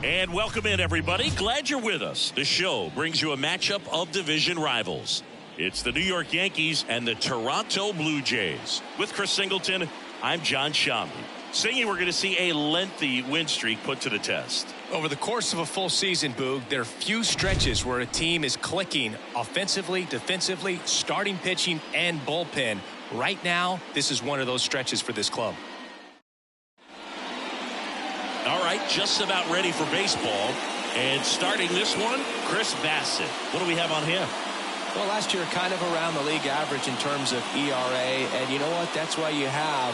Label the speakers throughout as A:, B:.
A: And welcome in, everybody. Glad you're with us. The show brings you a matchup of division rivals. It's the New York Yankees and the Toronto Blue Jays. With Chris Singleton, I'm John Shambi. Singy, we're going to see a lengthy win streak put to the test.
B: Over the course of a full season, Boog, there are few stretches where a team is clicking offensively, defensively, starting pitching, and bullpen. Right now, this is one of those stretches for this club.
A: All right, just about ready for baseball. And starting this one, Chris Bassett. What do we have on him?
C: Well, last year kind of around the league average in terms of ERA. And you know what? That's why you have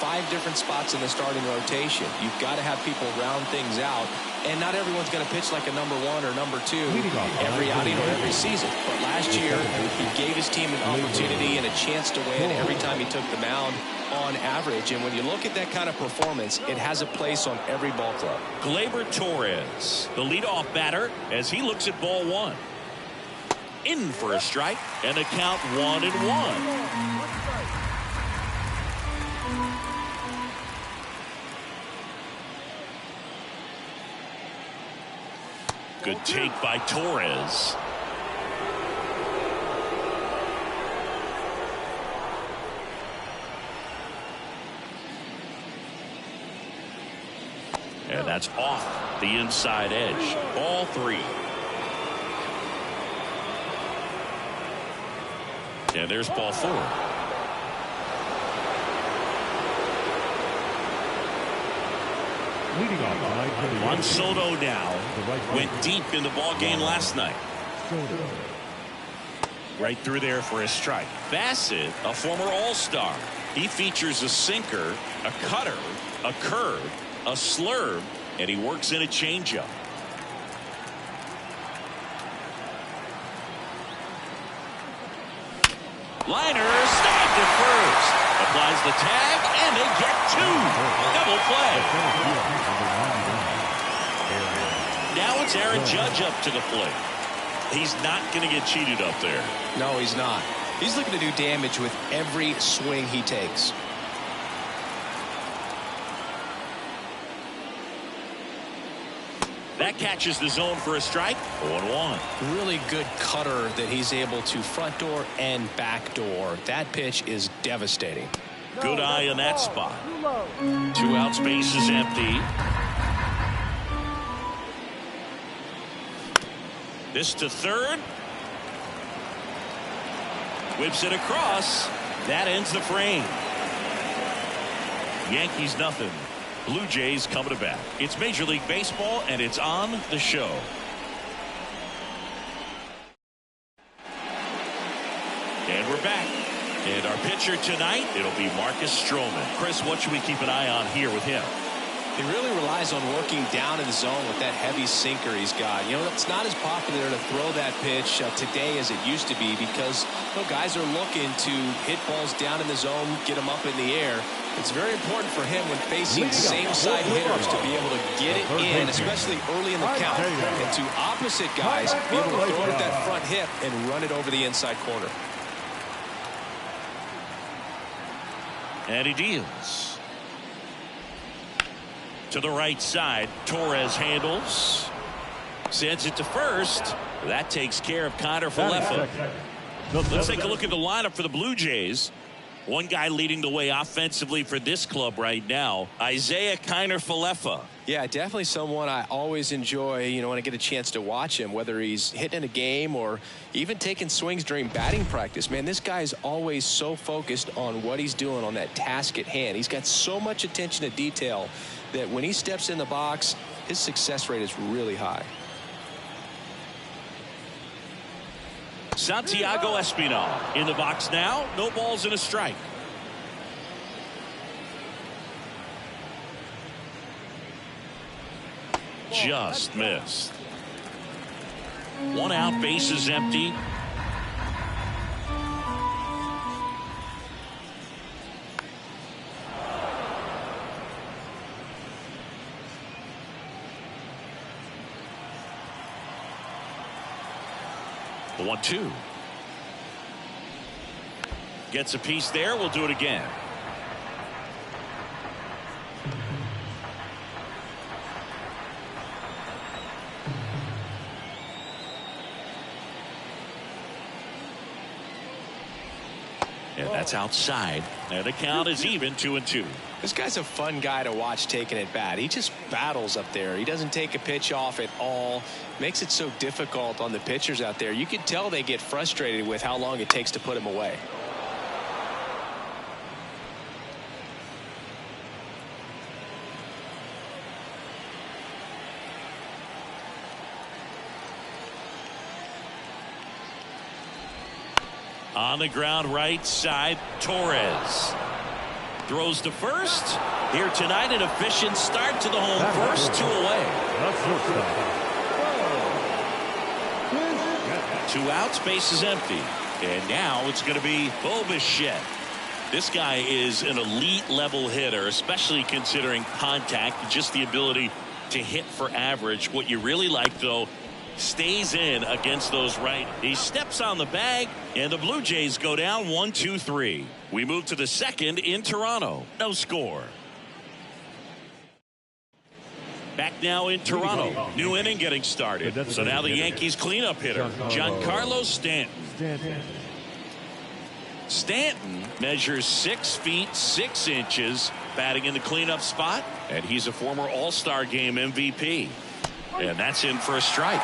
C: 5 different spots in the starting rotation. You've got to have people round things out. And not everyone's going to pitch like a number 1 or number 2 every outing or every season. But last year, he gave his team an opportunity and a chance to win every time he took the mound on average. And when you look at that kind of performance, it has a place on every ball club.
A: Gleyber Torres, the leadoff batter, as he looks at ball 1. In for a strike, and a count 1-1. Good take by Torres. And that's off the inside edge. Ball 3. And there's ball 4. Juan Soto now went deep in the ball game last night. Right through there for a strike. Bassett, a former all-star. He features a sinker, a cutter, a curve, a slurve, and he works in a changeup. Liner snagged at first. Applies the tag, and they get 2. Double play. Now it's Aaron Judge up to the plate. He's not going to get cheated up there.
C: No, he's not. He's looking to do damage with every swing he takes.
A: That catches the zone for a strike. 0-1.
C: Really good cutter that he's able to front door and back door. That pitch is devastating.
A: Good eye on that spot. 2 outs, base is empty. This to third. Whips it across. That ends the frame. Yankees nothing. Blue Jays coming to bat. It's Major League Baseball, and it's on the show. And we're back. And our pitcher tonight, it'll be Marcus Stroman. Chris, what should we keep an eye on here with him?
C: He really relies on working down in the zone with that heavy sinker he's got. You know, it's not as popular to throw that pitch today as it used to be because guys are looking to hit balls down in the zone, get them up in the air. It's very important for him when facing same-side hitters to be able to get it in, especially early in the count. And to opposite guys, be able to throw it at that front hip and run it over the inside corner.
A: And he deals. To the right side, Torres handles. Sends it to first. That takes care of Connor Falefa. Let's take a look at the lineup for the Blue Jays. One guy leading the way offensively for this club right now, Isaiah Kiner-Falefa.
C: Yeah, definitely someone I always enjoy, when I get a chance to watch him, whether he's hitting in a game or even taking swings during batting practice. Man, this guy is always so focused on what he's doing on that task at hand. He's got so much attention to detail that when he steps in the box, his success rate is really high.
A: Santiago Espinal in the box now. No balls and a strike. Just missed. 1 out, base is empty. The 1-2. Gets a piece there. We'll do it again. And that's outside. And the count is even 2-2.
C: This guy's a fun guy to watch taking at bat. He just battles up there. He doesn't take a pitch off at all. Makes it so difficult on the pitchers out there. You can tell they get frustrated with how long it takes to put him away.
A: On the ground right side, Torres throws to first. Here tonight, an efficient start to the home first, 2 away. 2 outs, base is empty. And now it's going to be Bichette. This guy is an elite level hitter, especially considering contact, just the ability to hit for average. What you really like, though, stays in against those right. He steps on the bag, and the Blue Jays go down 1-2-3. We move to the second in Toronto. No score. Back now in Toronto. New inning getting started. So now the Yankees cleanup hitter, Giancarlo Stanton. Stanton measures 6 feet 6 inches, batting in the cleanup spot, and he's a former All-Star Game MVP. And that's in for a strike.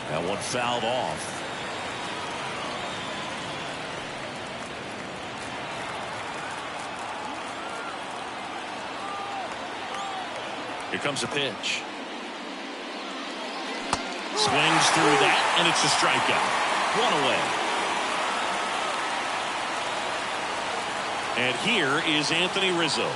A: That one fouled off. Here comes a pitch. Swings through that, and it's a strikeout. 1 away. And here is Anthony Rizzo.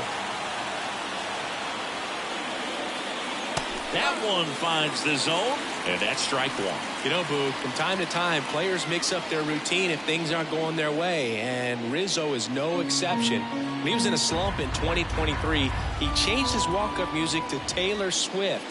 A: That one finds the zone, and that's strike 1.
C: You know, Boog, from time to time, players mix up their routine if things aren't going their way, and Rizzo is no exception. When he was in a slump in 2023, he changed his walk-up music to Taylor Swift.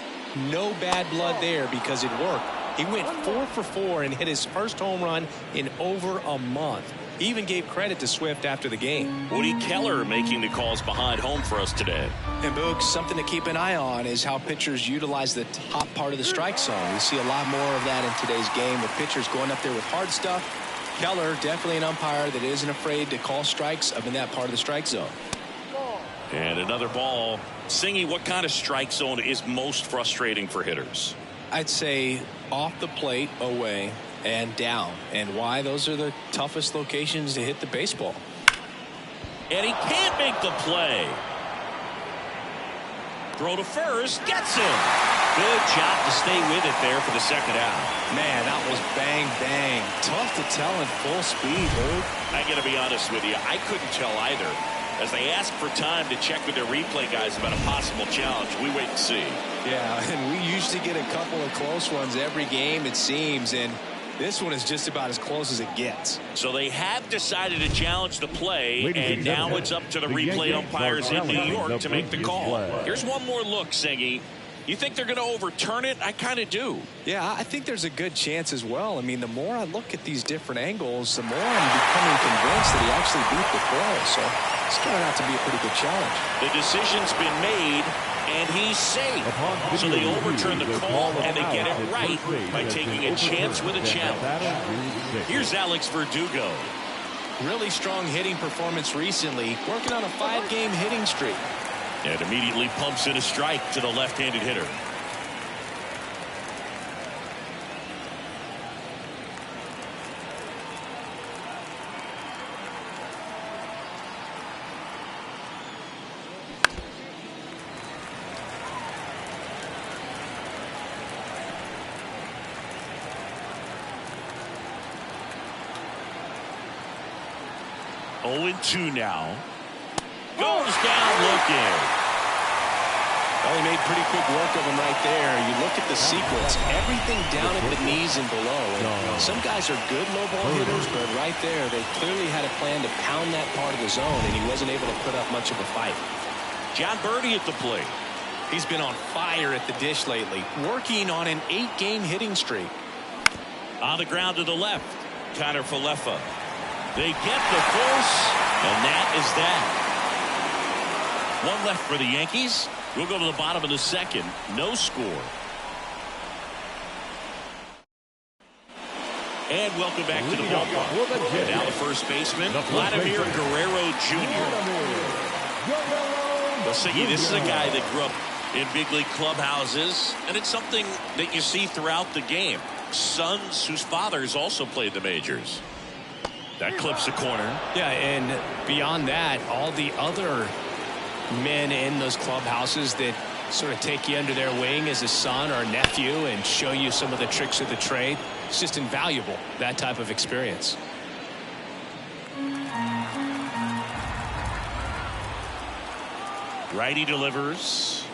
C: No bad blood there because it worked. He went 4 for 4 and hit his first home run in over a month. He even gave credit to Swift after the game.
A: Woody Keller making the calls behind home for us today.
C: And, Boog, something to keep an eye on is how pitchers utilize the top part of the strike zone. We see a lot more of that in today's game with pitchers going up there with hard stuff. Keller, definitely an umpire that isn't afraid to call strikes up in that part of the strike zone.
A: And another ball. Singy, what kind of strike zone is most frustrating for hitters?
C: I'd say off the plate, away, and down. And why? Those are the toughest locations to hit the baseball.
A: And he can't make the play. Throw to first, gets him. Good job to stay with it there for the second out.
C: Man, that was bang, bang. Tough to tell in full speed, Luke.
A: I got to be honest with you, I couldn't tell either. As they ask for time to check with their replay guys about a possible challenge, we wait and see.
C: Yeah, and we usually get a couple of close ones every game, it seems, and this one is just about as close as it gets.
A: So they have decided to challenge the play, and now it's up to the replay umpires in New York to make the call. Here's one more look, Singy. You think they're going to overturn it? I kind of do.
C: Yeah, I think there's a good chance as well. I mean, the more I look at these different angles, the more I'm becoming convinced that he actually beat the throw. So it's turning out to be a pretty good challenge.
A: The decision's been made, and he's safe. So they overturn the call, and they get it right by taking a chance with a challenge. Here's Alex Verdugo.
C: Really strong hitting performance recently, working on a 5-game hitting streak.
A: And immediately pumps in a strike to the left-handed hitter. Oh, 2 now. Goes down looking.
C: Well, he made pretty quick work of him right there. You look at the sequence, everything down at the knees and below. And some guys are good low ball hitters, but right there, they clearly had a plan to pound that part of the zone, and he wasn't able to put up much of a fight.
A: John Birdie at the plate.
C: He's been on fire at the dish lately, working on an 8-game hitting streak.
A: On the ground to the left, Connor Falefa. They get the force, and that is that. One left for the Yankees. We'll go to the bottom of the second. No score. And welcome back to the ballpark. And now the first baseman, Vladimir Guerrero Jr. Well, Siggy, this is a guy that grew up in big league clubhouses, and it's something that you see throughout the game. Sons whose fathers also played the majors. That clips the corner.
B: Yeah, and beyond that, all the other men in those clubhouses that sort of take you under their wing as a son or a nephew and show you some of the tricks of the trade. It's just invaluable, that type of experience.
A: Righty delivers.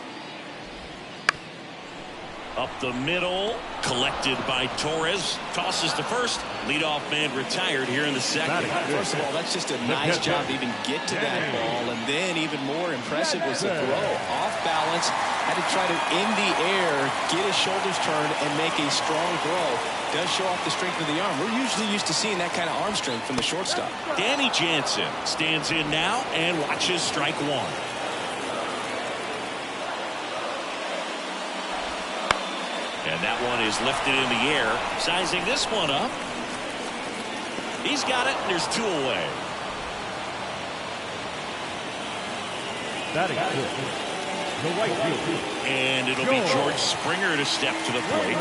A: Up the middle, collected by Torres. Tosses to first. Leadoff man retired here in the second.
C: First of all, that's just a nice job to even get to that ball. And then even more impressive was the throw. Off balance, had to try to in the air, get his shoulders turned, and make a strong throw. Does show off the strength of the arm. We're usually used to seeing that kind of arm strength from the shortstop.
A: Danny Jansen stands in now and watches strike one. And that one is lifted in the air. Sizing this one up. He's got it, and there's two away.
D: The right field.
A: And it'll be George Springer to step to the plate.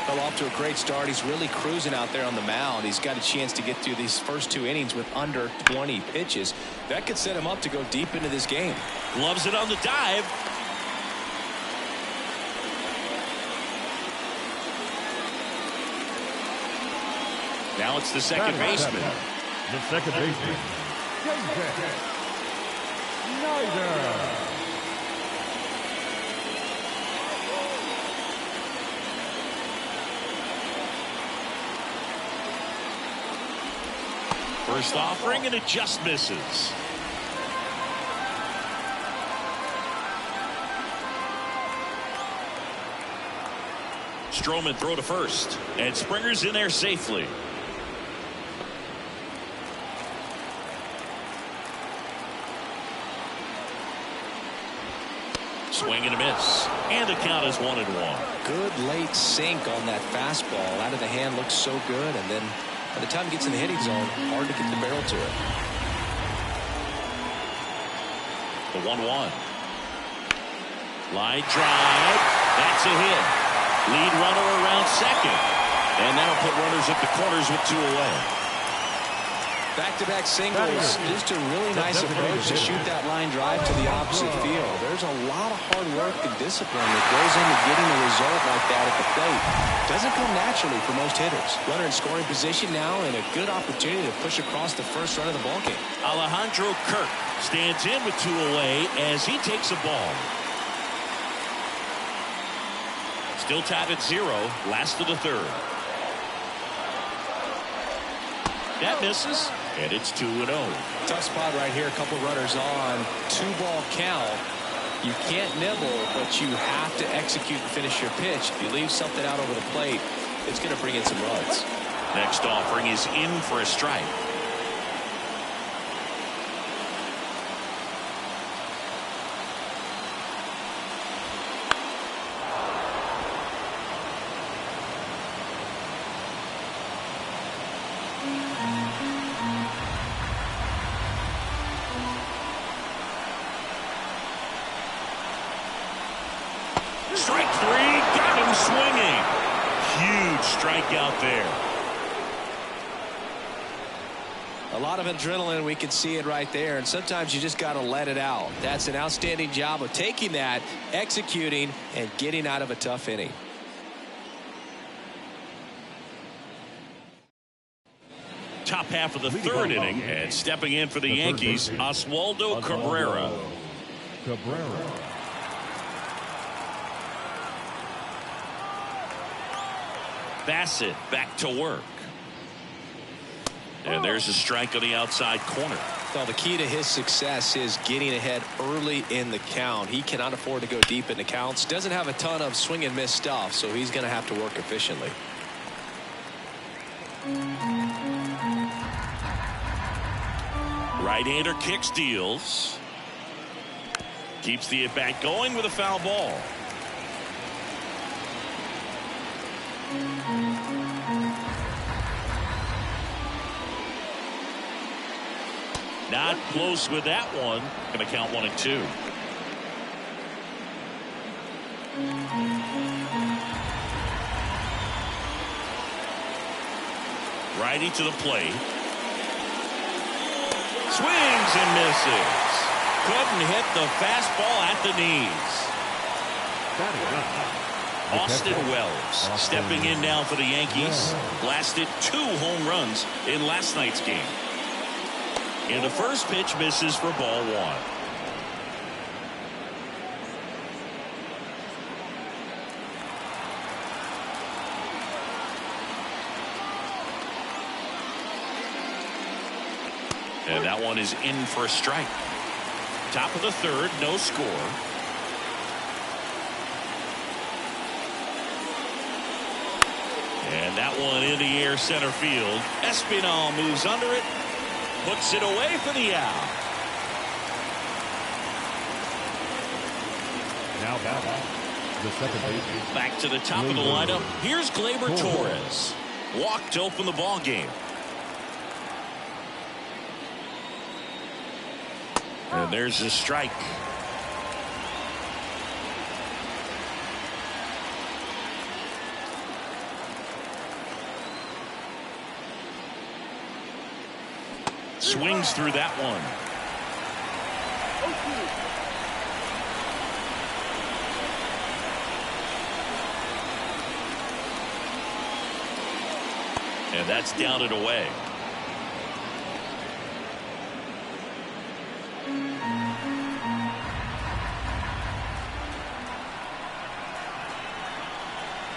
C: Well, off to a great start. He's really cruising out there on the mound. He's got a chance to get through these first two innings with under 20 pitches. That could set him up to go deep into this game.
A: Gloves it on the dive. Now it's the second baseman.
D: The second baseman.
A: First offering, and it just misses. Stroman throw to first, and Springer's in there safely. Swing and a miss. And the count is 1-1.
C: Good late sink on that fastball. Out of the hand looks so good. And then by the time it gets in the hitting zone, hard to get the barrel to it.
A: The 1-1. Line drive. That's a hit. Lead runner around second. And that'll put runners at the corners with two away.
C: Back-to-back singles. Just a really nice approach to shoot that line drive to the opposite field. There's a lot of hard work and discipline that goes into getting a result like that at the plate. Doesn't come naturally for most hitters. Runner in scoring position now and a good opportunity to push across the first run of the ballgame.
A: Alejandro Kirk stands in with two away as he takes a ball. Still tied at 0. Last of the third. That misses, and it's 2-0.
C: Tough spot right here. A couple runners on. 2-ball count. You can't nibble, but you have to execute and finish your pitch. If you leave something out over the plate, it's going to bring in some runs.
A: Next offering is in for a strike. Strike three, got him swinging. Huge strikeout there.
C: A lot of adrenaline, we can see it right there, and sometimes you just got to let it out. That's an outstanding job of taking that, executing, and getting out of a tough inning.
A: Top half of the third inning, and stepping in for the Yankees, Oswaldo Cabrera. Bassett back to work. And there's a strike on the outside corner.
C: Well, the key to his success is getting ahead early in the count. He cannot afford to go deep in the counts. Doesn't have a ton of swing and miss stuff, so he's going to have to work efficiently.
A: Right-hander kicks, deals. Keeps the at-bat going with a foul ball. Not close with that one. Going to count 1-2. Righty to the plate. Swings and misses. Couldn't hit the fastball at the knees. Austin Wells stepping in now for the Yankees. Blasted 2 home runs in last night's game. And the first pitch misses for ball 1. And that one is in for a strike. Top of the 3rd, no score. And that one in the air center field. Espinal moves under it. Puts it away for the out.
D: Now back. The second baseman.
A: Back to the top of the lineup. Here's Gleyber Torres. Walked to open the ball game. And there's a strike. Swings through that one. And that's down and away.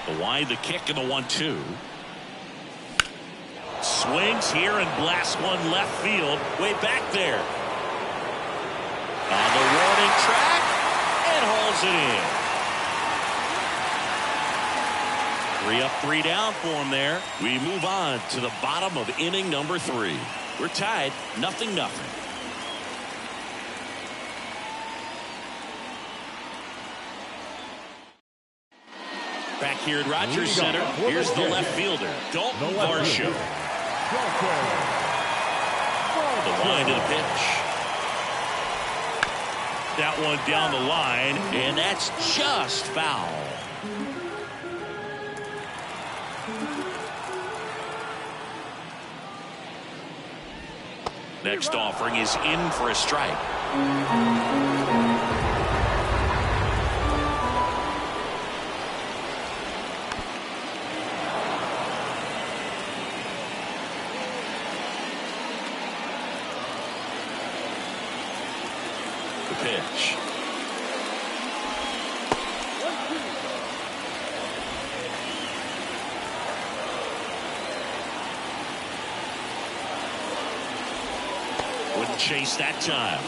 A: The wide, the kick, and the 1-2. Swings here and blasts one left field. Way back there. On the warning track. And hauls it in. 3 up, 3 down for him there. We move on to the bottom of inning number 3. We're tied 0-0. Back here at Rogers Center, here's the left fielder, Dalton Varsho. The line to the pitch. That one down the line, and that's just foul. Next offering is in for a strike. Pitch. Wouldn't chase that time.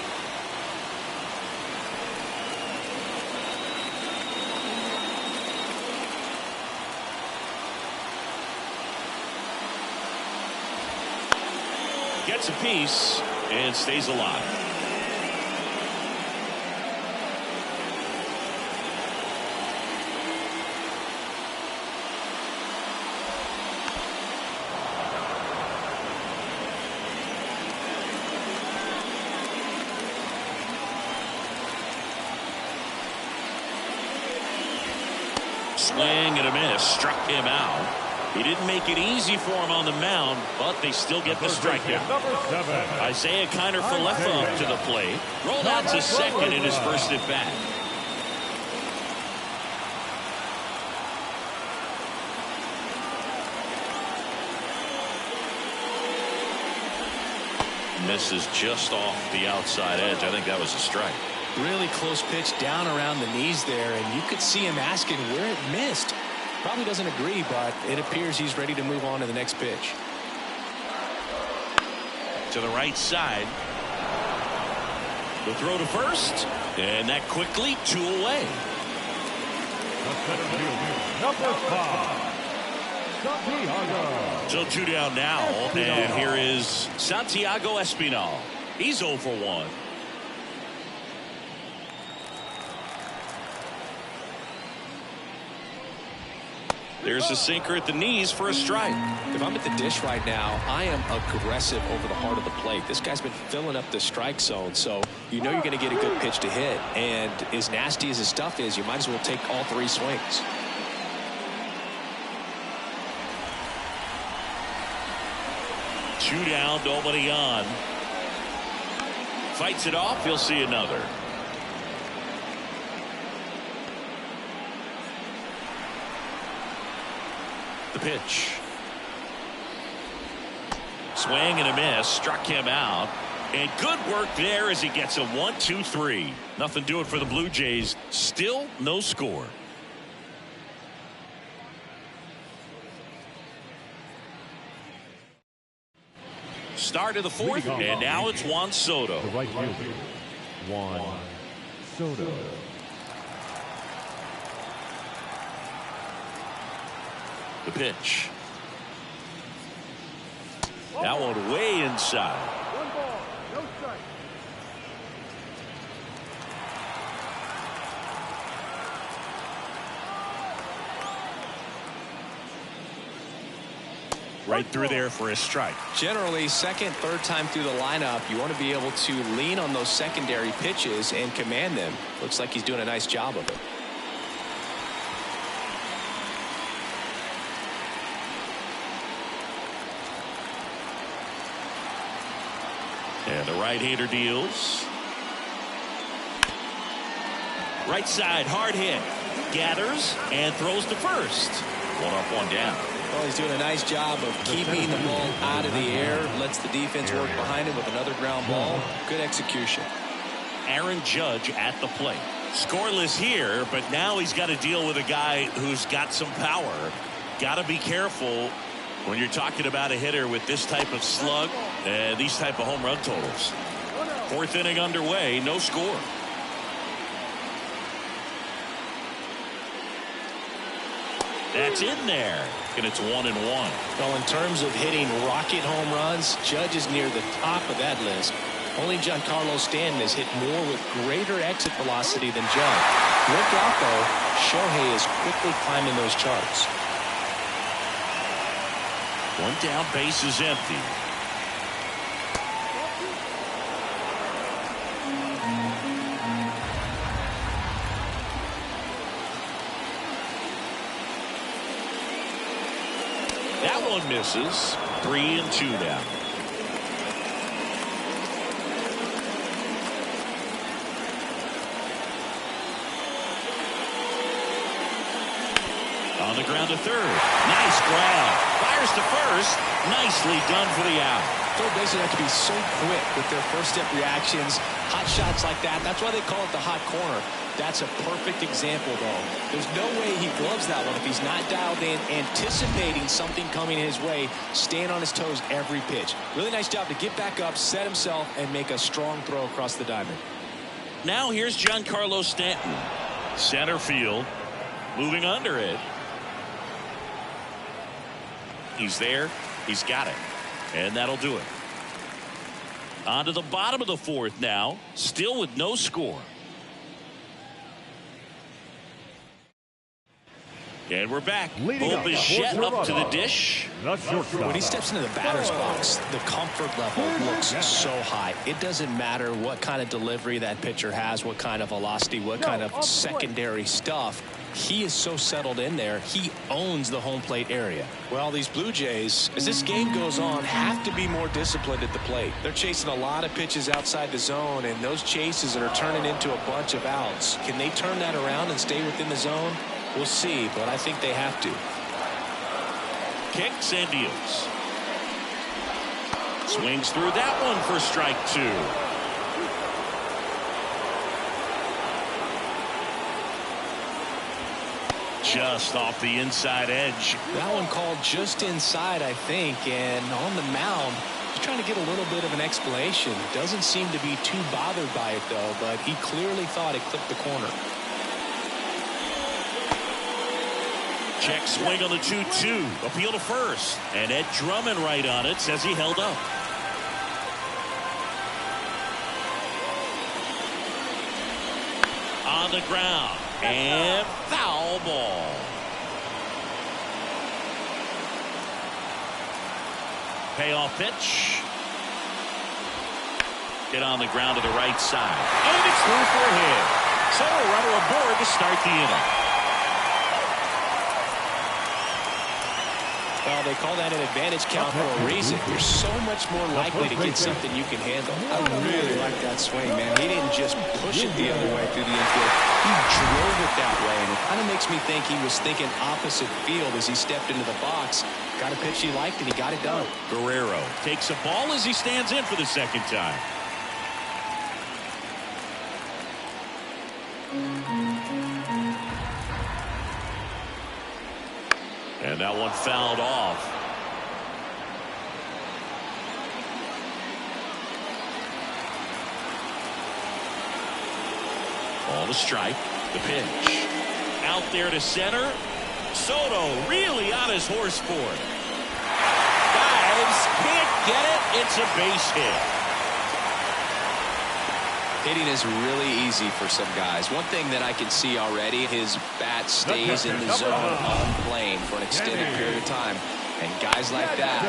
A: Gets a piece and stays alive. Swing and a miss, struck him out. He didn't make it easy for him on the mound, but they still get the strikeout. Isaiah Kiner-Falefa up to the plate. Rolled out to second in his first at bat. Misses just off the outside edge. I think that was a strike.
C: Really close pitch down around the knees there, and you could see him asking where it missed. Probably doesn't agree, but it appears he's ready to move on to the next pitch.
A: To the right side. The throw to first, and that quickly 2 away.
D: Number 5, Santiago.
A: So 2 down now, and here is Santiago Espinal. He's 0 for 1. There's a sinker at the knees for a strike.
C: If I'm at the dish right now, I am aggressive over the heart of the plate. This guy's been filling up the strike zone, so you know you're going to get a good pitch to hit. And as nasty as his stuff is, you might as well take all 3 swings.
A: Two down, nobody on. Fights it off, he'll see another. The pitch. Swing and a miss. Struck him out. And good work there as he gets a 1-2-3. Nothing doing for the Blue Jays. Still no score. Start of the 4th, and now it's Juan Soto.
D: The right fielder, Juan Soto.
A: The pitch. That one way inside.
D: 1 ball, no strike.
A: Right through there for a strike.
C: Generally, second, third time through the lineup, you want to be able to lean on those secondary pitches and command them. Looks like he's doing a nice job of it.
A: And the right-hander deals. Right side, hard hit. Gathers and throws to first. 1 up, 1 down.
C: Well, he's doing a nice job of keeping the ball out of the air. Lets the defense work behind him with another ground ball. Good execution.
A: Aaron Judge at the plate. Scoreless here, but now he's got to deal with a guy who's got some power. Got to be careful when you're talking about a hitter with this type of slug and these type of home run totals. 4th inning underway, no score. That's in there, and it's 1-1.
C: Well, in terms of hitting rocket home runs, Judge is near the top of that list. Only Giancarlo Stanton has hit more with greater exit velocity than Judge. Look out, though. Shohei is quickly climbing those charts.
A: 1 down, base is empty. That one misses. 3-2 now. On the ground to third. Nice grab. Fires to first. Nicely done for the out.
C: Third basemen have to be so quick with their first step reactions. Hot shots like that. That's why they call it the hot corner. That's a perfect example, though. There's no way he gloves that one if he's not dialed in, anticipating something coming his way, staying on his toes every pitch. Really nice job to get back up, set himself, and make a strong throw across the diamond.
A: Now here's Giancarlo Stanton. Center field. Moving under it. He's there. He's got it. And that'll do it. On to the bottom of the 4th now. Still with no score. And we're back. Bo Bichette up to the dish.
D: When
C: he steps into the batter's box, the comfort level looks so high. It doesn't matter what kind of delivery that pitcher has, what kind of velocity, what kind of secondary stuff. He is so settled in there. He owns the home plate area. Well, these Blue Jays, as this game goes on, have to be more disciplined at the plate. They're chasing a lot of pitches outside the zone, and those chases are turning into a bunch of outs. Can they turn that around and stay within the zone? We'll see, but I think they have to.
A: Kicks and deals. Swings through that one for strike 2. Just off the inside edge.
C: That one called just inside, I think, and on the mound, he's trying to get a little bit of an explanation. Doesn't seem to be too bothered by it, though, but he clearly thought it clipped the corner.
A: Check swing on the 2-2. Appeal to first. And Ed Drummond right on it, says he held up. On the ground. And foul ball. Payoff pitch. Hit on the ground to the right side. And it's through for a hit. So a runner aboard to start the inning.
C: Well, they call that an advantage count for a reason. You're so much more likely to get something you can handle. I really like that swing, man. He didn't just push it the other way through the infield. He drove it that way, and it kind of makes me think he was thinking opposite field as he stepped into the box. Got a pitch he liked, and he got it done.
A: Guerrero takes a ball as he stands in for the second time. And that one fouled off. Ball to strike. The pitch. Out there to center. Soto really on his horse for it. Dives. Can't get it. It's a base hit.
C: Hitting is really easy for some guys. One thing that I can see already, his bat stays in the zone on plane for an extended period of time. And guys like that,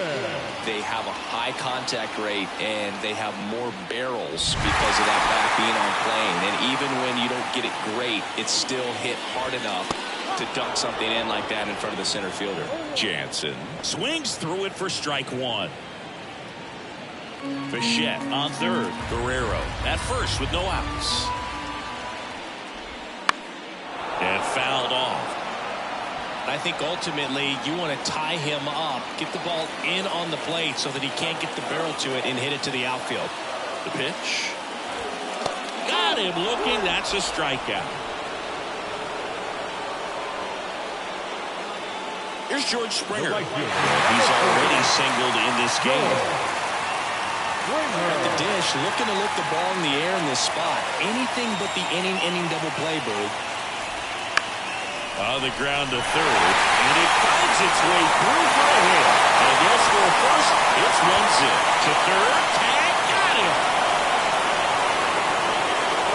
C: they have a high contact rate and they have more barrels because of that bat being on plane. And even when you don't get it great, it's still hit hard enough to dunk something in like that in front of the center fielder.
A: Jansen swings through it for strike one. Bichette on third. Guerrero at first with no outs. And fouled off.
B: I think ultimately you want to tie him up, get the ball in on the plate so that he can't get the barrel to it and hit it to the outfield.
A: The pitch. Got him looking. That's a strikeout. Here's George Springer. He's already singled in this game.
C: At the dish, looking to lift the ball in the air in this spot. Anything but the inning double play, Bird.
A: On the ground to third, and it finds its way through for a hit. And they'll score first. It's 1-0. To third, tag, got him.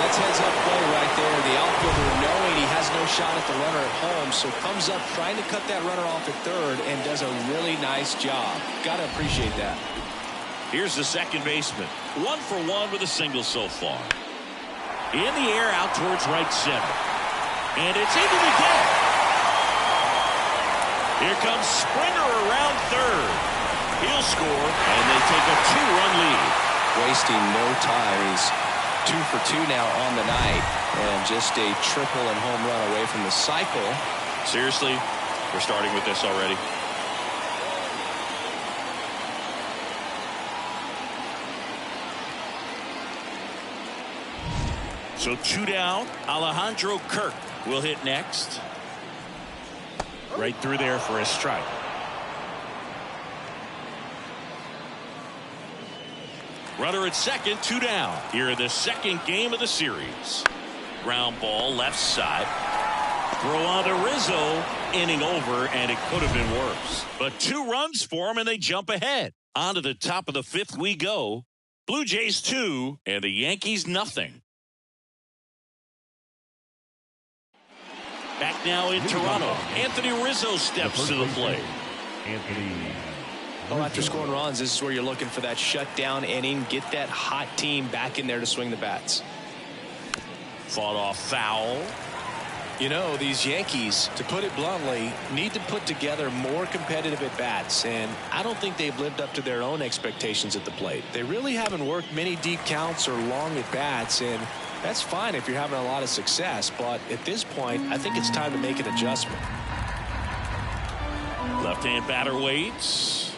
C: That's heads-up play right there. The outfielder knowing he has no shot at the runner at home, so comes up trying to cut that runner off at third and does a really nice job. Got to appreciate that.
A: Here's the second baseman. 1 for 1 with a single so far. In the air out towards right center. And it's into the gap. Here comes Springer around third. He'll score, and they take a 2-run lead.
C: Wasting no time. He's 2 for 2 now on the night. And just a triple and home run away from the cycle.
A: Seriously, we're starting with this already. So 2 down. Alejandro Kirk will hit next. Right through there for a strike. Runner at second, 2 down. Here in the second game of the series. Ground ball left side. Throw on to Rizzo. Inning over, and it could have been worse. But 2 runs for him, and they jump ahead. On to the top of the 5th we go. Blue Jays 2, and the Yankees nothing. Back now in Toronto. Anthony Rizzo steps to the plate.
C: Well, after scoring runs, this is where you're looking for that shutdown inning. Get that hot team back in there to swing the bats.
A: Fought off foul.
C: You know, these Yankees, to put it bluntly, need to put together more competitive at-bats, and I don't think they've lived up to their own expectations at the plate. They really haven't worked many deep counts or long at-bats, and that's fine if you're having a lot of success, but at this point, I think it's time to make an adjustment.
A: Left-hand batter waits.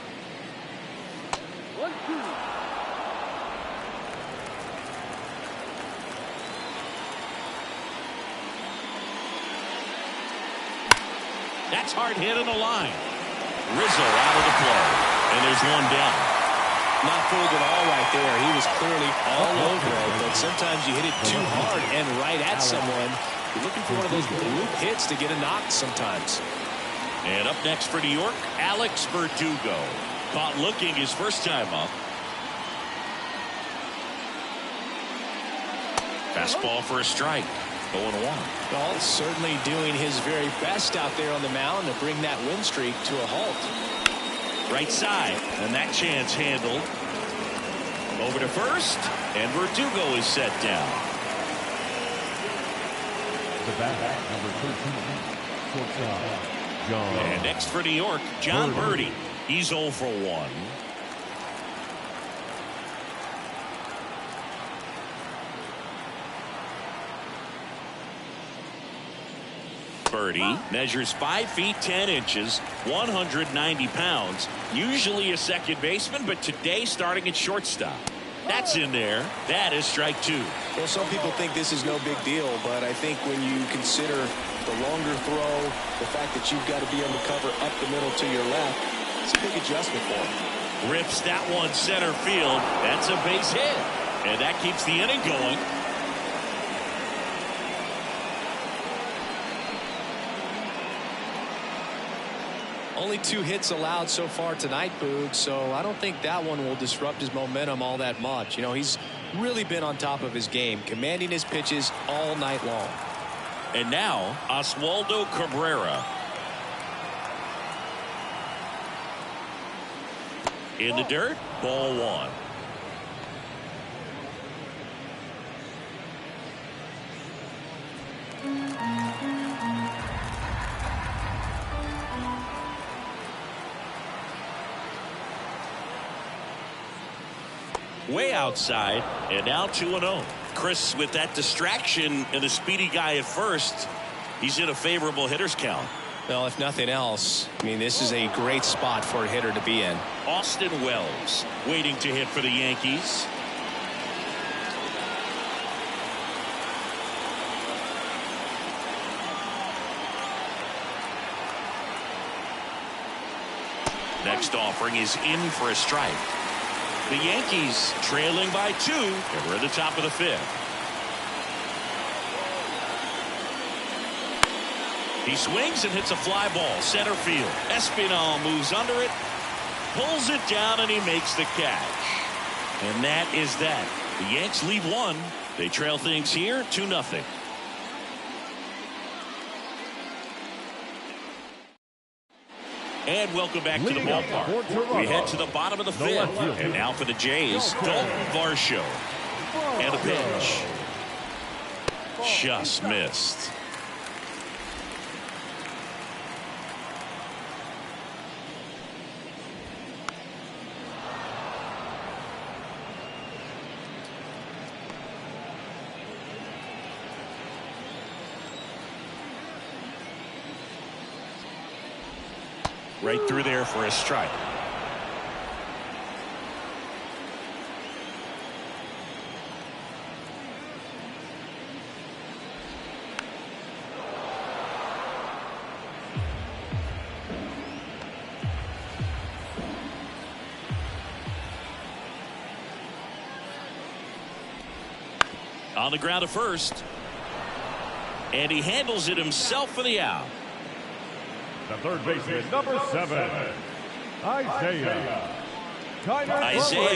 D: 1-2.
A: That's hard hit on the line. Rizzo out of the play, and there's 1 down.
C: Not fooled at all right there. He was clearly all over it, but sometimes you hit it too hard and right at someone. You're looking for one of those bloop hits to get a knock sometimes.
A: And up next for New York, Alex Verdugo. Caught looking his first time up. Fastball for a strike. 0-1.
C: Well, certainly doing his very best out there on the mound to bring that win streak to a halt.
A: Right side, and that chance handled. Over to first, and Verdugo is set down.
D: The bat, number 13, shortstop, John.
A: And next for New York, John Birdie. He's 0 for 1. Birdie measures 5 feet 10 inches, 190 pounds. Usually a second baseman, but today starting at shortstop. That's in there. That is strike 2.
C: Well, some people think this is no big deal, but I think when you consider the longer throw, the fact that you've got to be able to cover up the middle to your left, it's a big adjustment for him.
A: Rips that one center field. That's a base hit. And that keeps the inning going.
C: Only 2 hits allowed so far tonight, Boog, so I don't think that one will disrupt his momentum all that much. You know, he's really been on top of his game, commanding his pitches all night long.
A: And now, Oswaldo Cabrera. In the dirt, ball 1. Way outside, and now 2-0. Chris, with that distraction and the speedy guy at first, he's in a favorable hitter's count.
C: Well, if nothing else, I mean, this is a great spot for a hitter to be in.
A: Austin Wells waiting to hit for the Yankees. Next offering is in for a strike. The Yankees trailing by 2, and we're at the top of the 5th. He swings and hits a fly ball center field. Espinal moves under it, pulls it down, and he makes the catch. And that is that. The Yanks lead 1. They trail things here 2-0. And welcome back to the ballpark. We head to the bottom of the 5th. And now for the Jays, Dalton Varsho. And a pitch. Just missed. Right through there for a strike. On the ground to first. And he handles it himself for the out.
D: The third baseman, number 7, Isaiah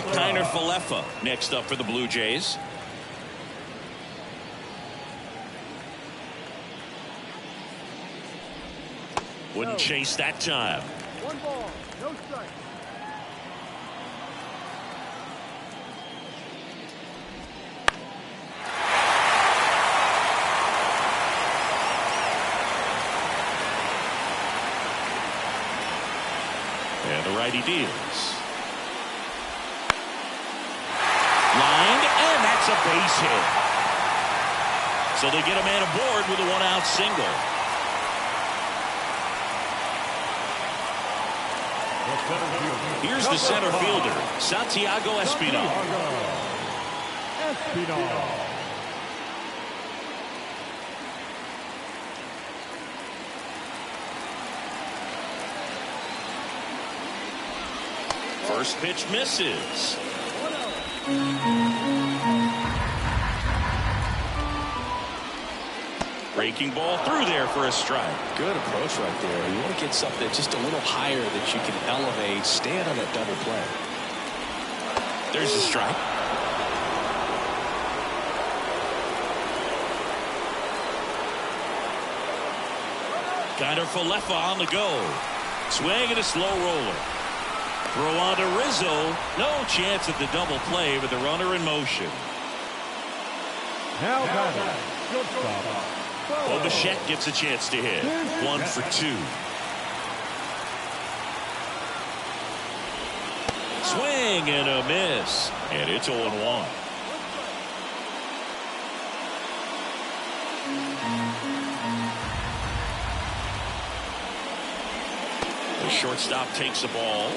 A: Kiner-Falefa next up for the Blue Jays. Wouldn't chase that time.
E: 1 ball, no strike.
A: And the righty deals. Lined, and that's a base hit. So they get a man aboard with a 1-out single. Here's the center fielder, Santiago Espinal. First pitch misses. Breaking ball through there for a strike.
C: Good approach right there. You want to get something just a little higher that you can elevate. Stand on that double play.
A: There's a strike. Kiner-Falefa on the go. Swing and a slow roller. Throw on to Rizzo. No chance at the double play with the runner in motion.
D: Now batting, shortstop.
A: Bichette gets a chance to hit. 1 for 2. Swing and a miss. And it's 0-1. The shortstop takes the ball.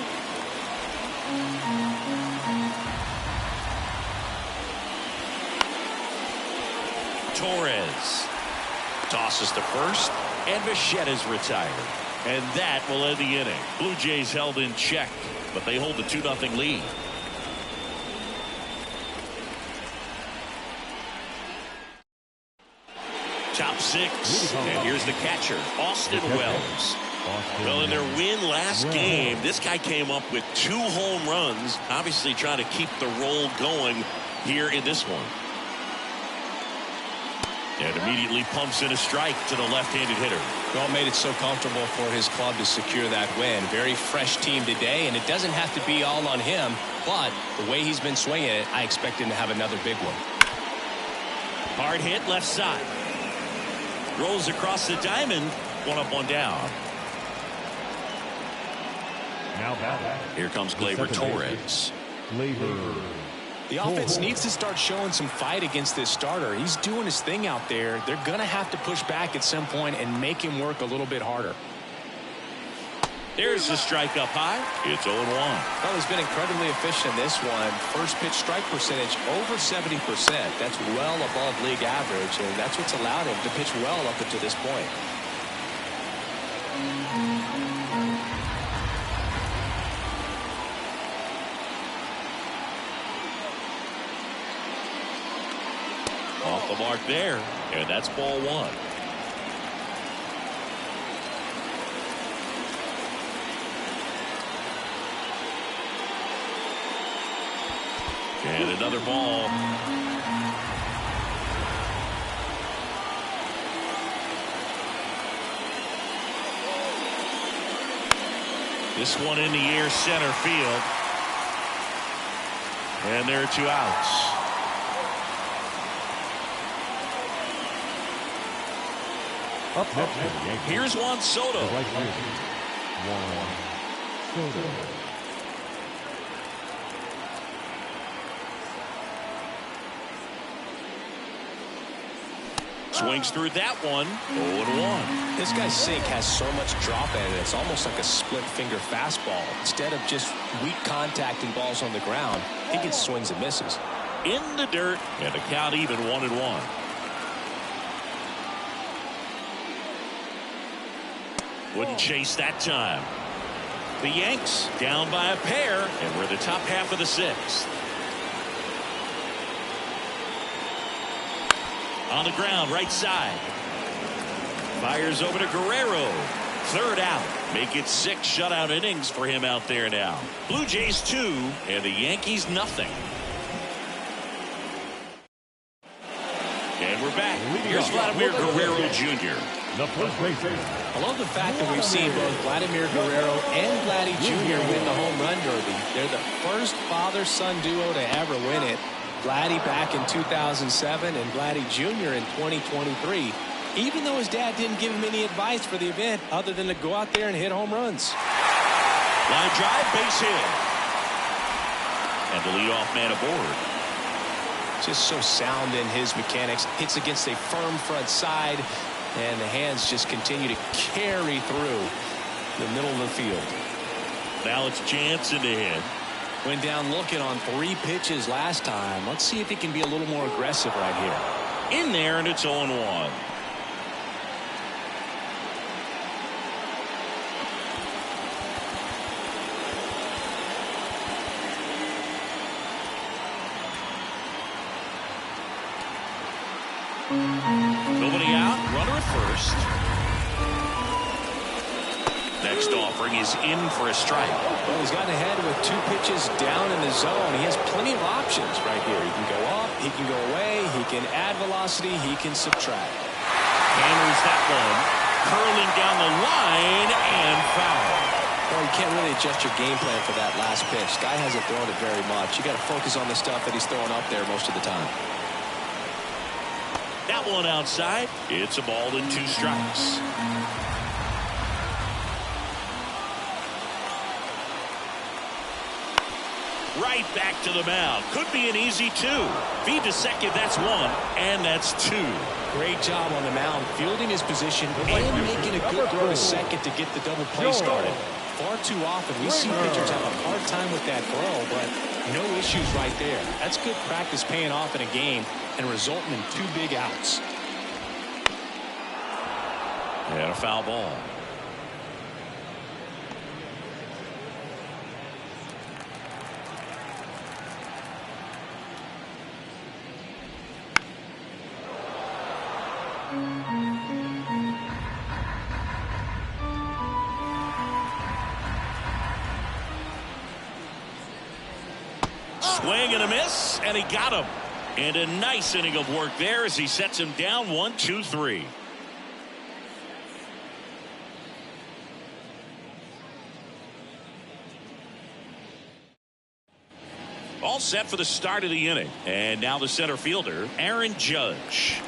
A: Torres tosses to first, and Bichette is retired. And that will end the inning. Blue Jays held in check, but they hold the 2-0 lead. Top 6, and here's the catcher, Austin Wells. Well, in their win last game, this guy came up with 2 home runs, obviously trying to keep the roll going here in this one. And immediately pumps in a strike to the left-handed hitter.
C: Well, made it so comfortable for his club to secure that win. Very fresh team today, and it doesn't have to be all on him, but the way he's been swinging it, I expect him to have another big one.
A: Hard hit left side. Rolls across the diamond. 1 up, 1 down.
D: Now batting.
A: Here comes Gleyber Torres.
C: The offense needs to start showing some fight against this starter. He's doing his thing out there. They're going to have to push back at some point and make him work a little bit harder.
A: There's the strike up high. It's 0-1.
C: Well, he's been incredibly efficient in this one. First pitch strike percentage over 70%. That's well above league average, and that's what's allowed him to pitch well up until this point.
A: Off the mark there, and that's ball 1. And another ball. This one in the air, center field. And there are 2 outs.
D: Up next,
A: here's Juan Soto.
D: Juan Soto.
A: Swings through that one. 0-1.
C: This guy's sink has so much drop in it. It's almost like a split finger fastball. Instead of just weak contact and balls on the ground, he gets swings and misses.
A: In the dirt, and the count even 1-1. Wouldn't chase that time. The Yanks down by a pair, and we're in the top half of the 6th. On the ground, right side. Fires over to Guerrero. 3rd out. Make it 6 shutout innings for him out there now. Blue Jays 2, and the Yankees nothing. And we're back. Here's Vladimir Guerrero Jr.
D: The first baseman.
C: I love the fact that we've seen both Vladimir Guerrero and Vladdy Jr. win the home run derby. They're the first father-son duo to ever win it. Vladdy back in 2007 and Vladdy Jr. in 2023. Even though his dad didn't give him any advice for the event other than to go out there and hit home runs.
A: Line drive, base hit. And the leadoff man aboard.
C: Just so sound in his mechanics. Hits against a firm front side, and the hands just continue to carry through the middle of the field.
A: Now it's Jansen to hit.
C: Went down looking on 3 pitches last time. Let's see if he can be a little more aggressive right here.
A: In there, and it's 0-1. Nobody out, runner at first. Next offering is in for a strike.
C: Well, he's gotten ahead with 2 pitches down in the zone. He has plenty of options right here. He can go up, he can go away, he can add velocity, he can subtract.
A: Hammers that one, curling down the line and foul.
C: Well, you can't really adjust your game plan for that last pitch. Guy hasn't thrown it very much. You got to focus on the stuff that he's throwing up there most of the time.
A: That one outside. It's a ball and 2 strikes. Right back to the mound. Could be an easy 2. Feed to second. That's 1. And that's 2.
C: Great job on the mound, fielding his position and making a good throw to second to get the double play started. Far too often we see pitchers have a hard time with that throw, but no issues right there. That's good practice paying off in a game and resulting in 2 big outs.
A: And a foul ball. Swing and a miss, and he got him. And a nice inning of work there as he sets him down 1, 2, 3. All set for the start of the inning. And now the center fielder, Aaron Judge.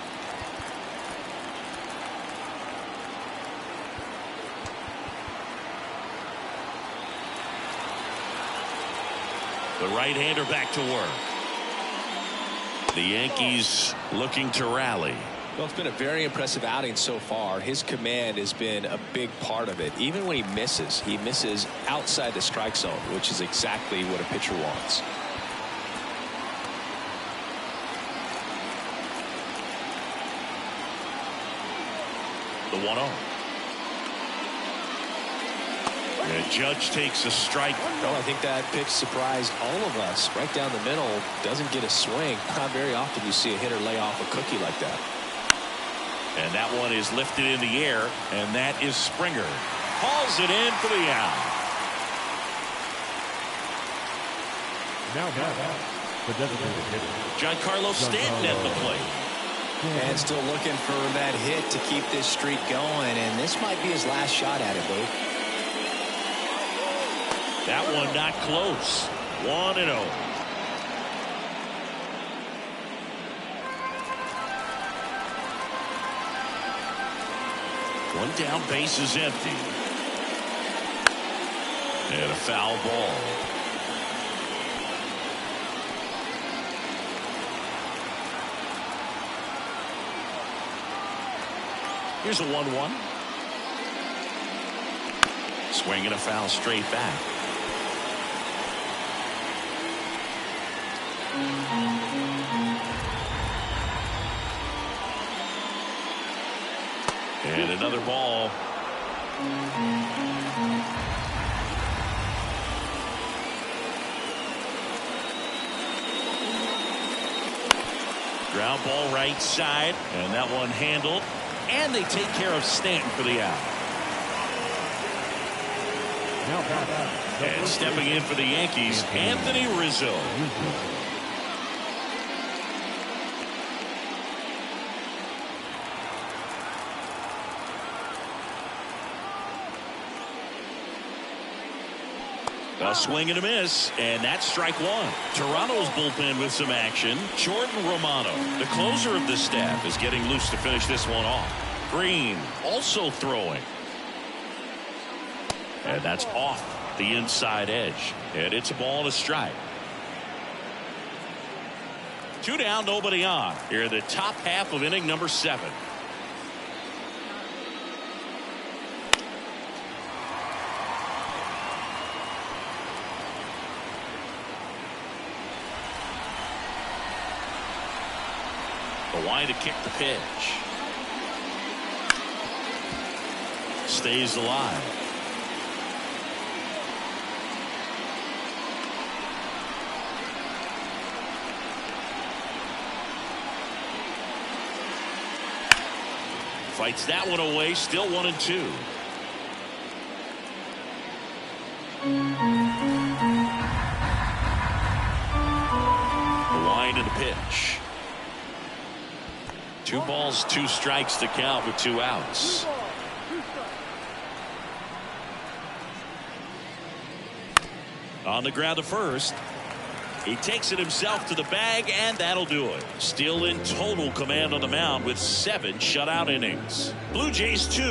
A: The right-hander back to work. The Yankees looking to rally.
C: Well, it's been a very impressive outing so far. His command has been a big part of it. Even when he misses outside the strike zone, which is exactly what a pitcher wants.
A: The 1-0. And Judge takes a strike.
C: Well, I think that pitch surprised all of us. Right down the middle, doesn't get a swing. Not very often you see a hitter lay off a cookie like that.
A: And that one is lifted in the air, and that is Springer. Hauls it in for the out.
D: Now the designated hitter,
A: Giancarlo Stanton at the plate.
C: And still looking for that hit to keep this streak going, and this might be his last shot at it, Luke.
A: That one not close. 1-0. One down, base is empty. And a foul ball. Here's a 1-1. Swing and a foul straight back. And another ball. Ground ball right side, and that one handled. And they take care of Stanton for the out. And stepping in for the Yankees, Anthony Rizzo. A swing and a miss, and that's strike 1. Toronto's bullpen with some action. Jordan Romano, the closer of the staff, is getting loose to finish this one off. Green also throwing. And that's off the inside edge. And it's a ball and a strike. 2 down, nobody on. Here in the top half of inning number 7. The line to kick the pitch. Stays alive. Fights that one away. Still 1-2. The line to the pitch. 2 balls, 2 strikes to count with 2 outs. On the ground to first. He takes it himself to the bag, and that'll do it. Still in total command on the mound with 7 shutout innings. Blue Jays 2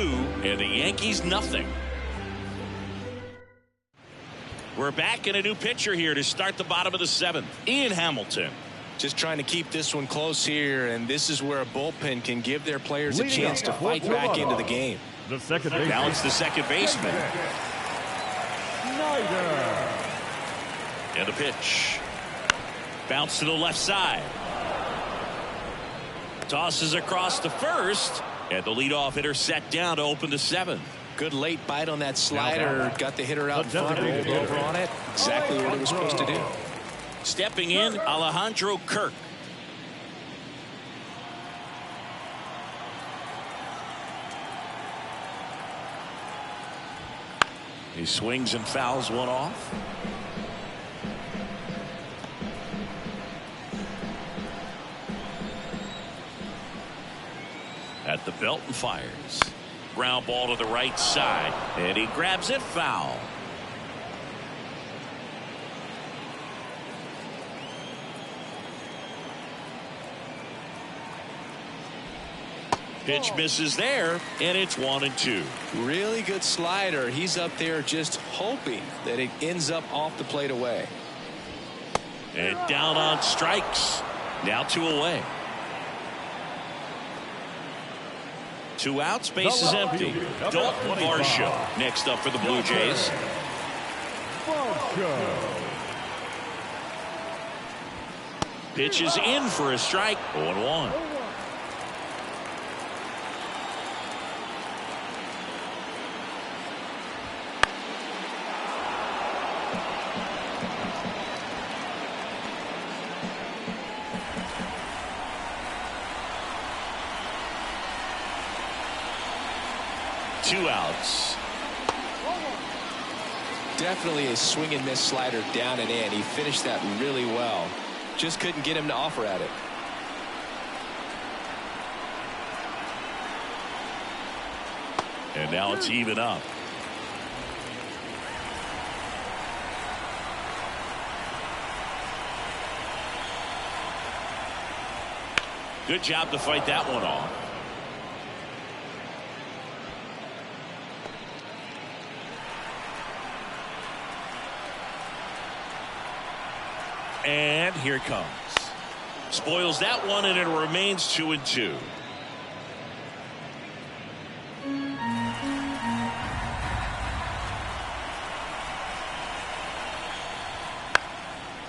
A: and the Yankees nothing. We're back in a new pitcher here to start the bottom of the 7th. Ian Hamilton.
C: Just trying to keep this one close here, and this is where a bullpen can give their players a chance to fight back into the game.
D: The second baseman.
A: Now it's the second baseman. And the pitch. Bounce to the left side. Tosses across to first. And the leadoff hitter set down to open the 7th.
C: Good late bite on that slider. Got the hitter out in front, rolled over on it. Exactly what he was supposed to do.
A: Stepping in, Alejandro Kirk. He swings and fouls one off. At the belt and fires. Ground ball to the right side. And he grabs it foul. Pitch misses there, and it's 1-2.
C: Really good slider. He's up there just hoping that it ends up off the plate away.
A: And down on strikes. Now 2 away. 2 outs, base is empty. Dalton Varsho next up for the Blue Jays. Pitch is in for a strike. 0-1. Two outs.
C: Definitely a swing and miss slider down and in. He finished that really well. Just couldn't get him to offer at it.
A: And now it's even up. Good job to fight that one off. And here it comes. Spoils that one, and it remains 2-2.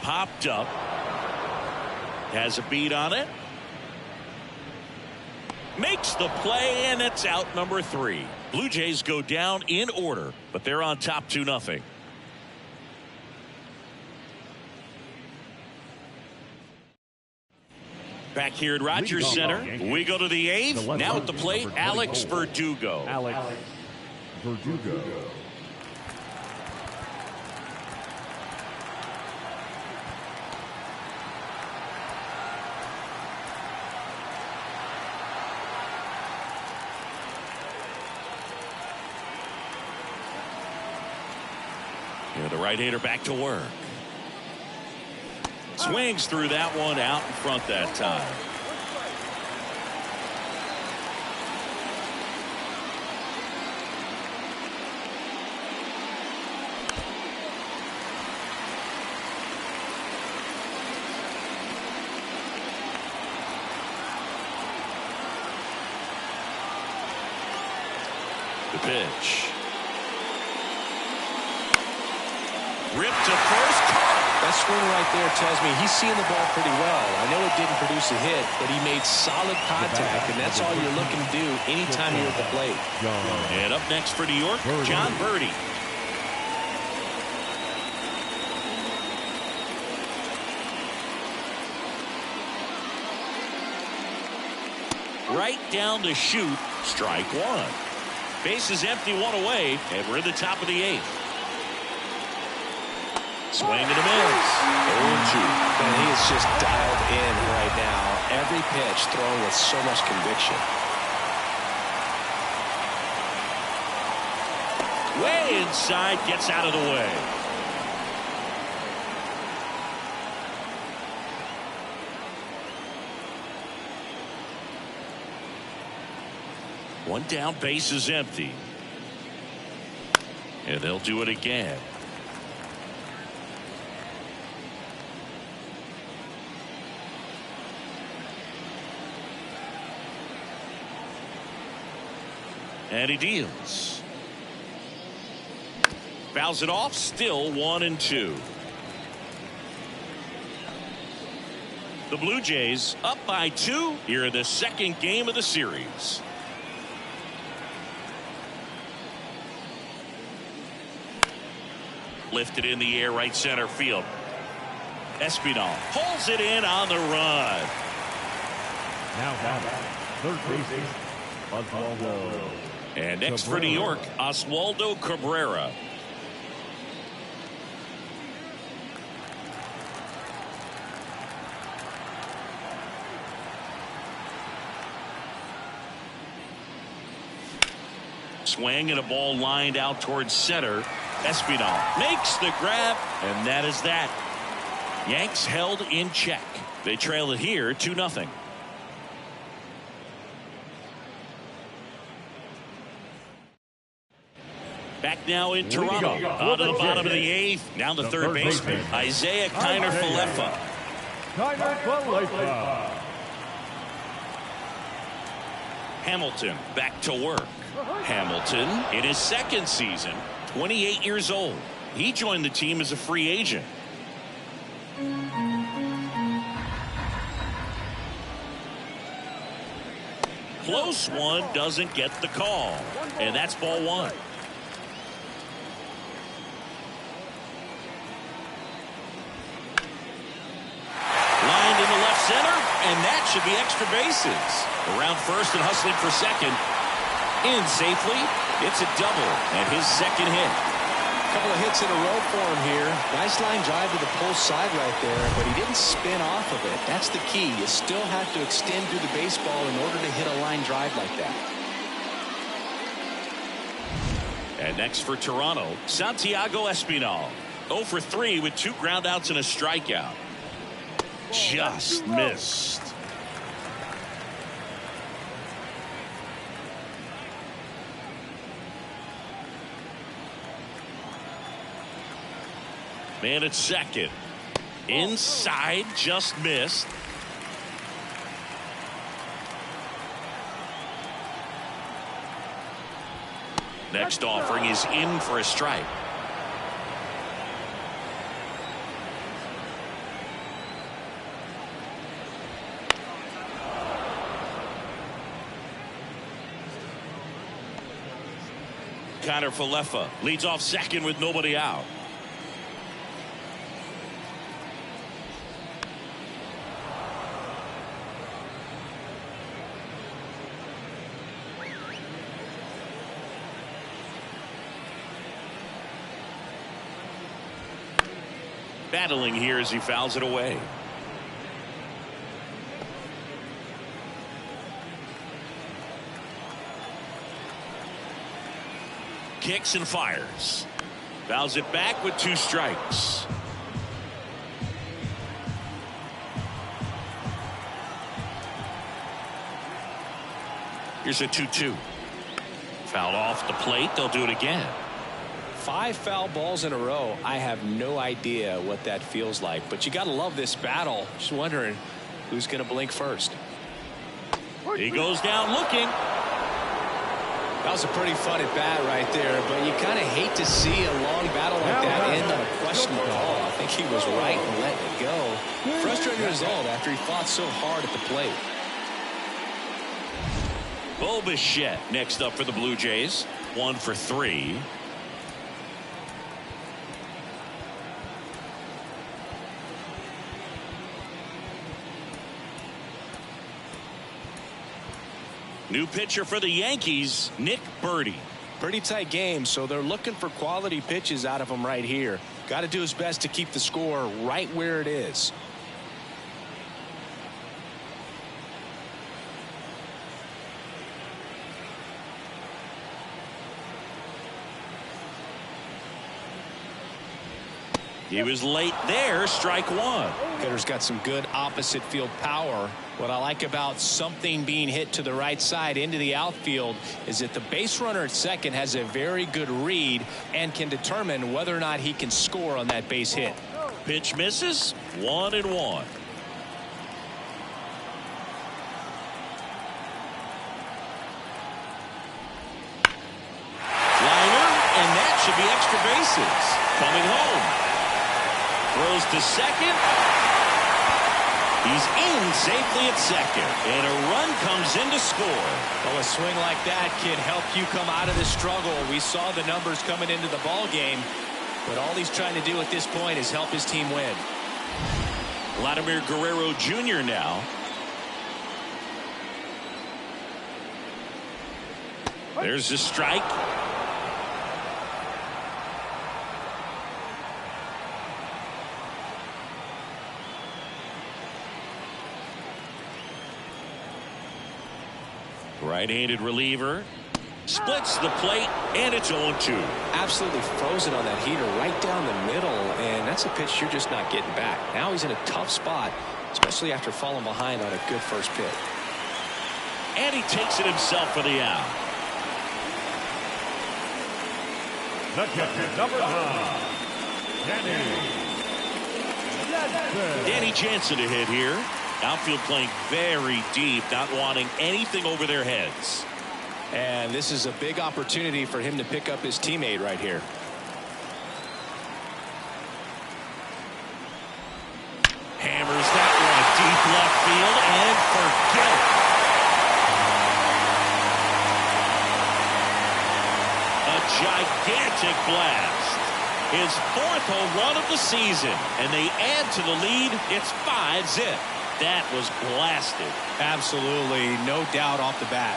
A: Popped up. Has a beat on it. Makes the play, and it's out number 3. Blue Jays go down in order, but they're on top 2-0. Back here at Rogers Center, we go to the 8th. Now at the plate, Alex Verdugo. And the right-hander back to work. Swings through that one, out in front that time. The pitch. Ripped to first.
C: That swing right there tells me he's seeing the ball pretty well. I know it didn't produce a hit, but he made solid contact, and that's all you're looking to do anytime you're at the plate.
A: And up next for New York, John Birdie. Right down to shoot, strike 1. Base is empty, 1 away, and we're in the top of the 8th. Swing and a miss. 0-2.
C: And he is just dialed in right now. Every pitch thrown with so much conviction.
A: Way inside, gets out of the way. One down, base is empty. And they'll do it again. And he deals. Fouls it off, still 1-2. The Blue Jays up by 2 here in the second game of the series. Lifted in the air, right center field. Espinal pulls it in on the run.
D: Now third base, Oswaldo.
A: And next for New York, Oswaldo Cabrera. Swing and a ball lined out towards center. Espinal makes the grab, and that is that. Yanks held in check. They trail it here 2-0. Back now in Toronto. Out of the bottom of the 8th. Now the third baseman, Isaiah Kiner-Falefa. Hamilton back to work. Hamilton in his second season, 28 years old. He joined the team as a free agent. Close one, doesn't get the call. And that's ball 1. Lined in the left center, and that should be extra bases. Around first and hustling for second. In safely. It's a double and his second hit.
C: A couple of hits in a row for him here. Nice line drive to the pull side right there, but he didn't spin off of it. That's the key. You still have to extend through the baseball in order to hit a line drive like that.
A: And next for Toronto, Santiago Espinal. 0 for 3 with 2 groundouts and a strikeout. Just missed. Man at second. Inside, just missed. Next offering is in for a strike. Kiner-Falefa leads off second with nobody out. Battling here as he fouls it away. Kicks and fires. Fouls it back with 2 strikes. Here's a 2-2. Fouled off the plate. They'll do it again.
C: 5 foul balls in a row. I have no idea what that feels like, but you got to love this battle. Just wondering who's going to blink first.
A: He goes down looking.
C: That was a pretty fun at bat right there, but you kind of hate to see a long battle like that end on a questionable call. I think he was right in letting it go. Frustrating result after he fought so hard at the plate.
A: Bo Bichette next up for the Blue Jays. 1 for 3. New pitcher for the Yankees, Nick Birdie.
C: Pretty tight game, so they're looking for quality pitches out of him right here. Got to do his best to keep the score right where it is.
A: He was late there, strike 1.
C: Hitter's got some good opposite field power.
B: What I like about something being hit to the right side into the outfield is that the base runner at second has a very good read and can determine whether or not he can score on that base hit.
A: Pitch misses. 1-1. Liner, and that should be extra bases. Coming home. Throws to second. He's in safely at second, and a run comes in to score.
C: Well, a swing like that can help you come out of the struggle. We saw the numbers coming into the ball game, but all he's trying to do at this point is help his team win.
A: Vladimir Guerrero Jr. now. There's a strike. Right-handed reliever. Splits the plate, and it's 0-2.
C: Absolutely frozen on that heater right down the middle, and that's a pitch you're just not getting back. Now he's in a tough spot, especially after falling behind on a good first pitch.
A: And he takes it himself for the out.
D: The catcher, number 9,
A: Danny Jansen to hit here. Outfield playing very deep, not wanting anything over their heads.
C: And this is a big opportunity for him to pick up his teammate right here.
A: Hammers that one deep left field and forget it. A gigantic blast. His 4th home run of the season, and they add to the lead. It's 5-zip. That was blasted.
C: Absolutely, no doubt off the bat.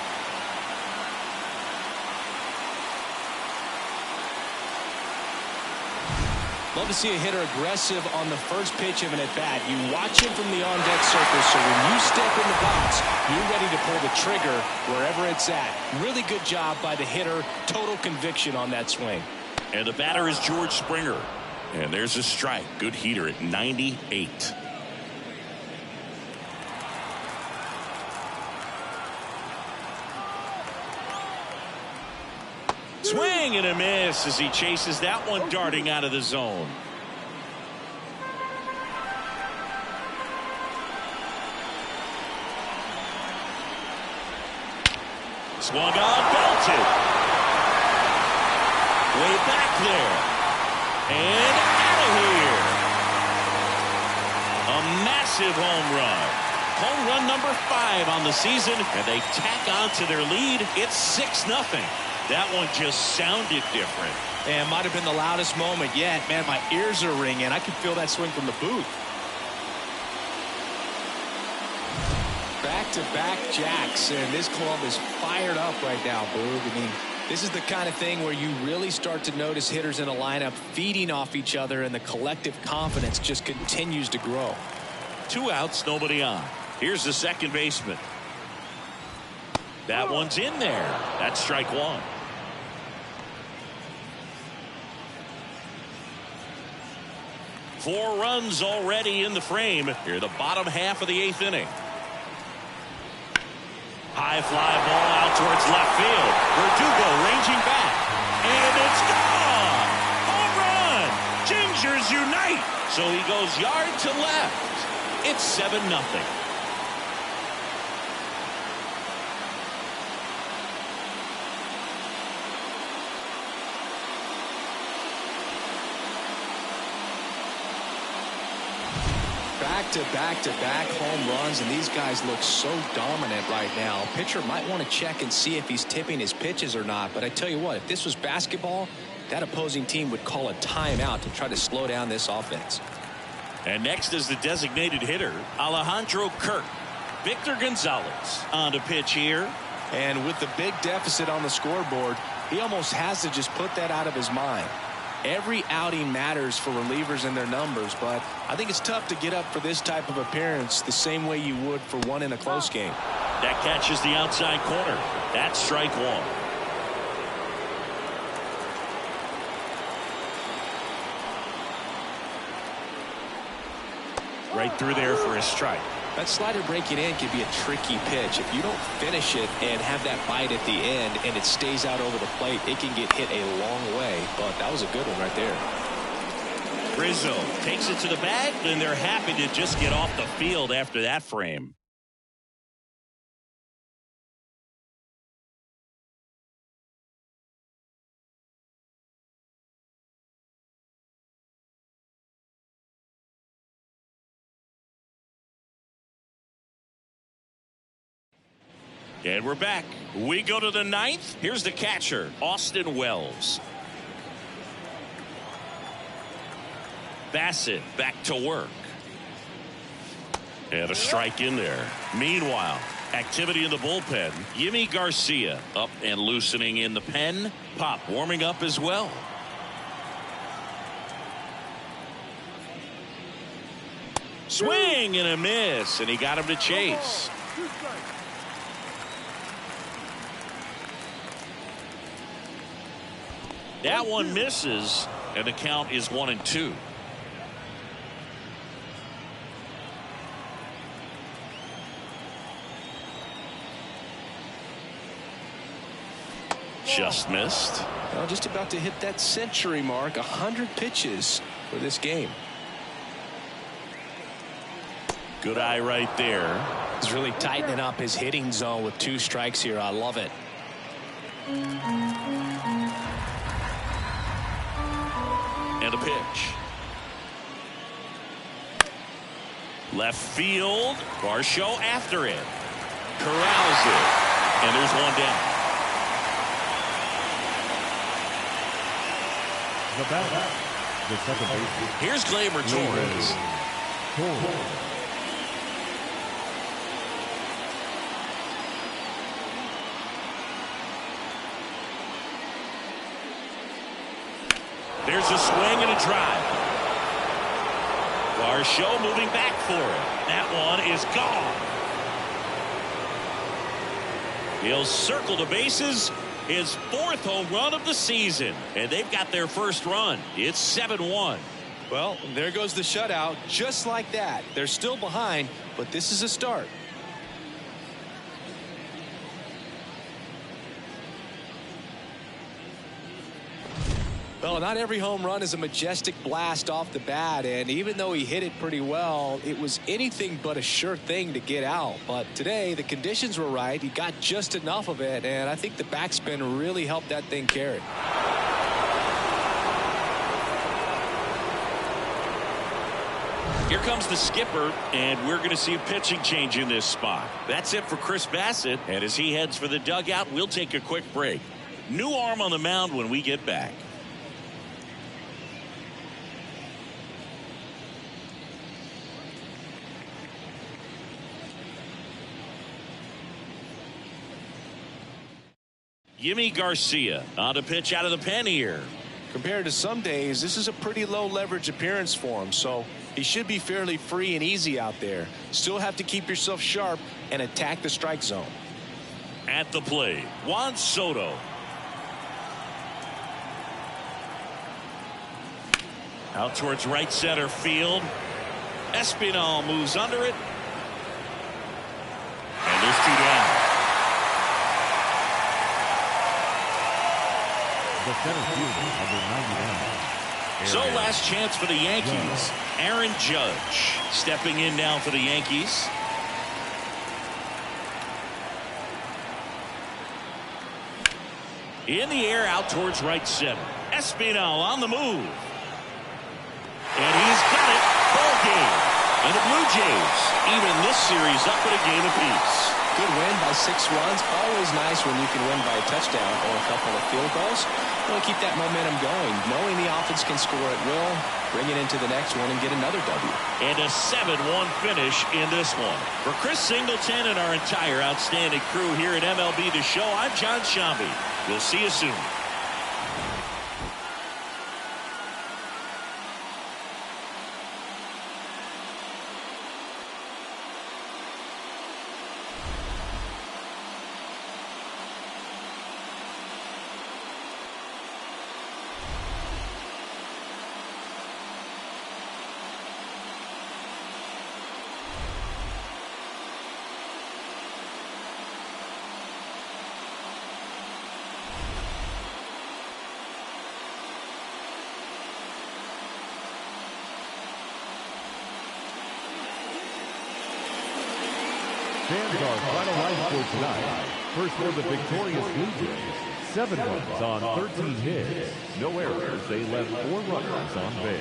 C: Love to see a hitter aggressive on the first pitch of an at-bat. You watch him from the on-deck circle, so when you step in the box, you're ready to pull the trigger wherever it's at. Really good job by the hitter. Total conviction on that swing.
A: And the batter is George Springer. And there's a strike. Good heater at 98. Swing and a miss as he chases that one darting out of the zone. Swung on, belted. Way back there. And out of here. A massive home run. Home run number 5 on the season, and they tack on to their lead. It's 6-0. That one just sounded different.
C: And might have been the loudest moment yet. Man, my ears are ringing. I can feel that swing from the booth. Back-to-back jacks, and this club is fired up right now, Boog. I mean, this is the kind of thing where you really start to notice hitters in a lineup feeding off each other, and the collective confidence just continues to grow.
A: 2 outs, nobody on. Here's the second baseman. That one's in there. That's strike 1. Four runs already in the frame. Here, the bottom half of the 8th inning. High fly ball out towards left field. Verdugo ranging back. And it's gone! Home run! Gingers unite! So he goes yard to left. It's 7-0.
C: Back-to-back home runs, and these guys look so dominant right now. Pitcher might want to check and see if he's tipping his pitches or not, but I tell you what, if this was basketball, that opposing team would call a timeout to try to slow down this offense.
A: And next is the designated hitter, Alejandro Kirk. Victor Gonzalez on to pitch here.
C: And with the big deficit on the scoreboard, he almost has to just put that out of his mind. Every outing matters for relievers and their numbers, but I think it's tough to get up for this type of appearance the same way you would for one in a close game.
A: That catches the outside corner. That's strike 1. Right through there for a strike.
C: That slider breaking in can be a tricky pitch. If you don't finish it and have that bite at the end and it stays out over the plate, it can get hit a long way. But that was a good one right there.
A: Rizzo takes it to the bag, and they're happy to just get off the field after that frame. And we're back. We go to the ninth. Here's the catcher, Austin Wells. Bassett back to work. And a strike in there. Meanwhile, activity in the bullpen. Yimi Garcia up and loosening in the pen. Pop warming up as well. Swing and a miss, and he got him to chase. That one misses, and the count is 1-2. Just missed.
C: Well, just about to hit that century mark. 100 pitches for this game.
A: Good eye right there.
B: He's really tightening up his hitting zone with 2 strikes here. I love it.
A: And a pitch. Left field. Varsho after it. Corrals it. And there's one down.
D: The batter, the second baseman.
A: Here's Gleyber Torres. There's a swing and a drive. Varsho moving back for it. That one is gone. He'll circle the bases. His 4th home run of the season. And they've got their first run. It's 7-1.
C: Well, there goes the shutout. Just like that. They're still behind, but this is a start. Well, not every home run is a majestic blast off the bat, and even though he hit it pretty well, it was anything but a sure thing to get out. But today, the conditions were right. He got just enough of it, and I think the backspin really helped that thing carry.
A: Here comes the skipper, and we're going to see a pitching change in this spot. That's it for Chris Bassett, and as he heads for the dugout, we'll take a quick break. New arm on the mound when we get back. Yimi Garcia on a pitch out of the pen here.
C: Compared to some days, this is a pretty low leverage appearance for him, so he should be fairly free and easy out there. Still have to keep yourself sharp and attack the strike zone.
A: At the plate, Juan Soto. Out towards right center field. Espinal moves under it. And there's 2 down.
D: The center fielder, number 99.
A: So last chance for the Yankees. Aaron Judge stepping in now for the Yankees. In the air out towards right center. Espinal on the move. And he's got it. Ball game. And the Blue Jays even this series up at a game apiece.
C: Good win by 6 runs. Always nice when you can win by a touchdown or a couple of field goals. Want to keep that momentum going. Knowing the offense can score at will, bring it into the next one and get another W.
A: And a 7-1 finish in this one. For Chris Singleton and our entire outstanding crew here at MLB The Show, I'm John Shambi. We'll see you soon.
D: stands our final line for tonight. First for the victorious Blue Jays, 7 runs on 13 hits. No errors. They left 4 runners on base.